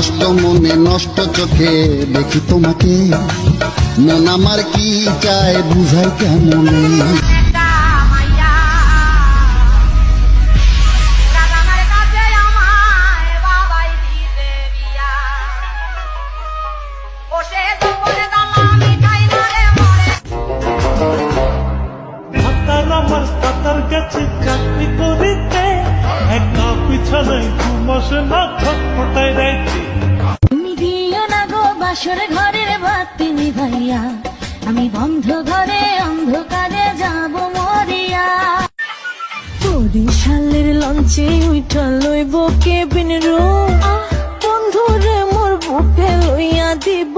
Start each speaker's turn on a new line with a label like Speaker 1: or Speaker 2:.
Speaker 1: নষ্ট মনে নষ্ট চোখে দেখি তোমাকে, মন আমার কি চায় বুঝাই কেমনে।
Speaker 2: চাকরি করিতে একা পিছনে ঘুমাসে না ছটফটাই রাইতে।
Speaker 3: তুমি দিও না গো বাসর ঘরের বাতি নিভাইয়া, আমি বন্ধ ঘরে অন্ধকারে যাব মরিয়া। বরিশালের লঞ্চে উঠা লইব কেবিন রুম, বন্ধুরে মোর বুকে লইয়া দিব